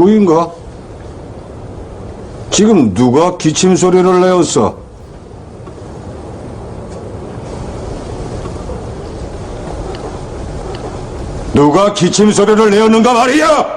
누구인가? 지금 누가 기침 소리를 내었어? 누가 기침 소리를 내었는가 말이야!